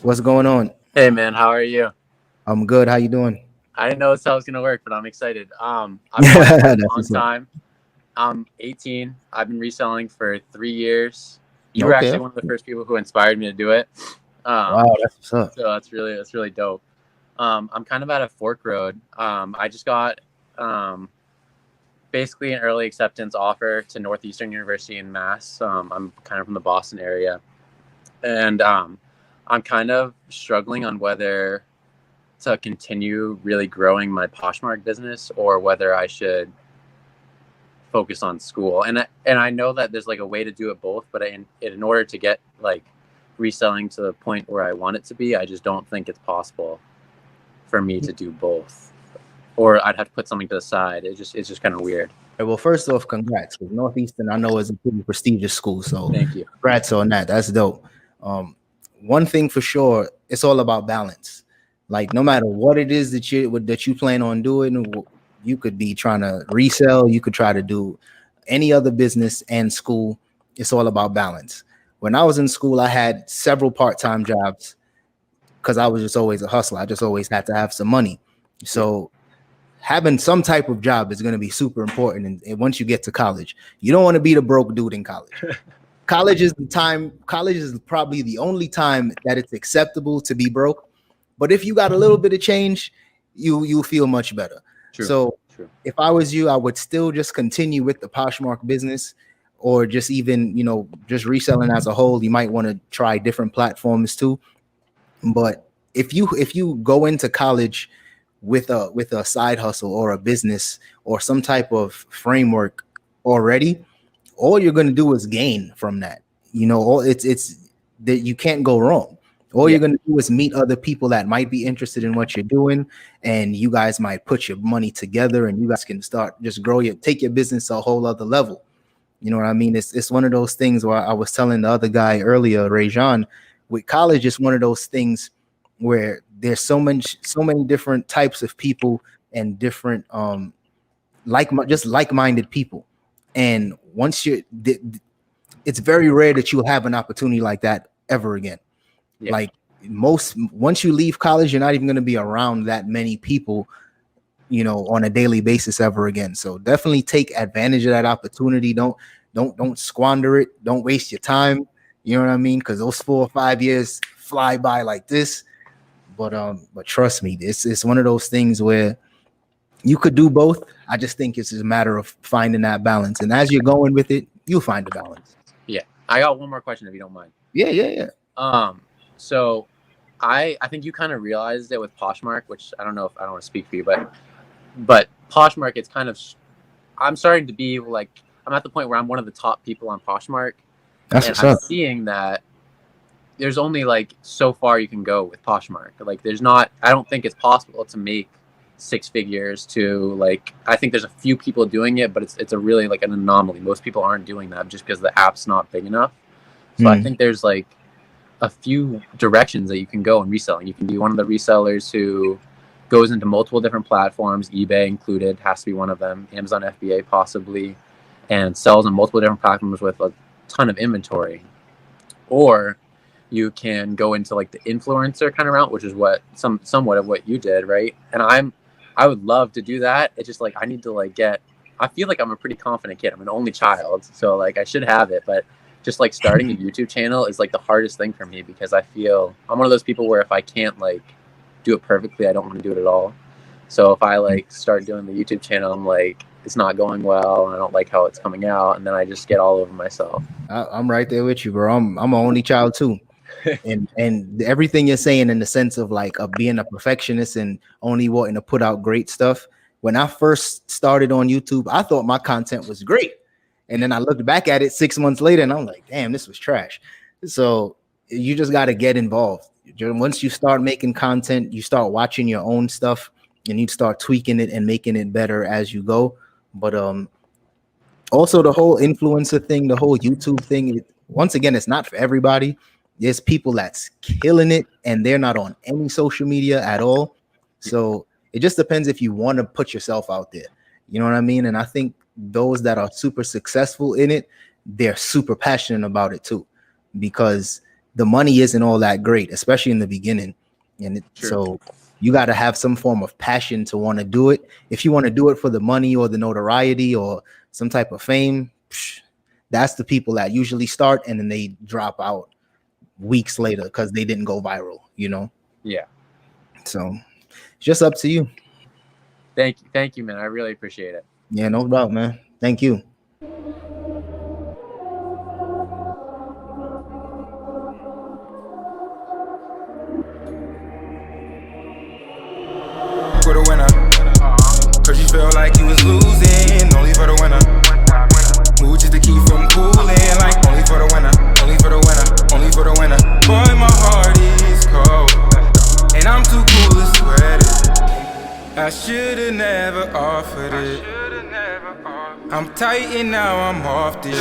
What's going on? Hey man, how are you? I'm good. How you doing? I didn't know this how it was gonna work, but I'm excited. I've been watching for a That's long what's up. time. I'm 18. I've been reselling for 3 years. You were Okay. actually one of the first people who inspired me to do it. Um, Wow, that's what's up. so that's really dope. I'm kind of at a fork road. I just got basically an early acceptance offer to Northeastern University in Mass. I'm kind of from the Boston area, and I'm kind of struggling on whether to continue really growing my Poshmark business or whether I should focus on school. And I know that there's like a way to do it both, but in order to get like reselling to the point where I want it to be, I just don't think it's possible for me to do both. Or I'd have to put something to the side. It's just kind of weird. Well, first off, congrats. 'Cause Northeastern, I know, is a pretty prestigious school, so Thank you. congrats on that. That's dope. One thing for sure, it's all about balance. Like no matter what it is that you plan on doing, you could be trying to resell, you could try to do any other business and school. It's all about balance. When I was in school, I had several part-time jobs because I was just always a hustler. I just always had to have some money. So having some type of job is going to be super important. And once you get to college, you don't want to be the broke dude in college. College is probably the only time that it's acceptable to be broke. But if you got a little bit of change, you'll feel much better. True. If I was you, I would still just continue with the Poshmark business, or just even, just reselling as a whole. You might want to try different platforms too. But if you go into college with a side hustle or a business or some type of framework already, all you're going to do is gain from that. It's that you can't go wrong. All you're going to do is meet other people that might be interested in what you're doing, and you guys might put your money together, and you guys can start just take your business to a whole other level. You know what I mean? It's one of those things where I was telling the other guy earlier, Rajan, with college, it's one of those things where there's so many different types of people and different like-minded people. And once it's very rare that you'll have an opportunity like that ever again. Like once you leave college, you're not even going to be around that many people, on a daily basis ever again. So definitely take advantage of that opportunity. Don't squander it. Don't waste your time. You know what I mean? Because those 4 or 5 years fly by like this. But trust me, it's one of those things where you could do both. I just think it's a matter of finding that balance. And as you're going with it, you'll find the balance. Yeah. I got one more question if you don't mind. Yeah. So I think you kind of realized it with Poshmark, which I don't want to speak for you, but Poshmark, it's kind of, I'm starting to be like, I'm at the point where I'm one of the top people on Poshmark. That's and what's I'm up. seeing that there's only like so far you can go with Poshmark. Like I don't think it's possible to make 6 figures I think there's a few people doing it, but it's a really like an anomaly. Most people aren't doing that just because the app's not big enough. So I think there's like a few directions that you can go in reselling. You can be one of the resellers who goes into multiple different platforms, eBay included, has to be one of them, Amazon FBA possibly, and sells on multiple different platforms with a ton of inventory. Or you can go into like the influencer kind of route, which is what somewhat of what you did, right? And I would love to do that. It's just like I need to I feel like I'm a pretty confident kid. I'm an only child, so like I should have it, but just like starting a YouTube channel is like the hardest thing for me, because I feel I'm one of those people where if I can't like do it perfectly, I don't want to do it at all. So if I like start doing the YouTube channel, I'm like, it's not going well, and I don't like how it's coming out, and then I just get all over myself. I'm right there with you, bro. I'm an only child too. and everything you're saying in the sense of like being a perfectionist and only wanting to put out great stuff. When I first started on YouTube, I thought my content was great. And then I looked back at it 6 months later and I'm like, damn, this was trash. So you just got to get involved. Once you start making content, you start watching your own stuff and you start tweaking it and making it better as you go. But also the whole influencer thing, the whole YouTube thing, once again, it's not for everybody. There's people that's killing it and they're not on any social media at all. So it just depends if you want to put yourself out there. You know what I mean? And I think those that are super successful in it, they're super passionate about it too, because the money isn't all that great, especially in the beginning. And so you got to have some form of passion to want to do it. If you want to do it for the money or the notoriety or some type of fame, that's the people that usually start and then they drop out weeks later because they didn't go viral, you know? Yeah. So it's just up to you. Thank you, man. I really appreciate it. Yeah, no doubt, man. Thank you. For the winner, cause you felt like you was losing, only for the winner. Move just to keep from cooling, like only for the winner, only for the winner, only for the winner. Boy, my heart is cold, and I'm too cool to sweat it. I should've never offered it. I'm tight and now I'm off this.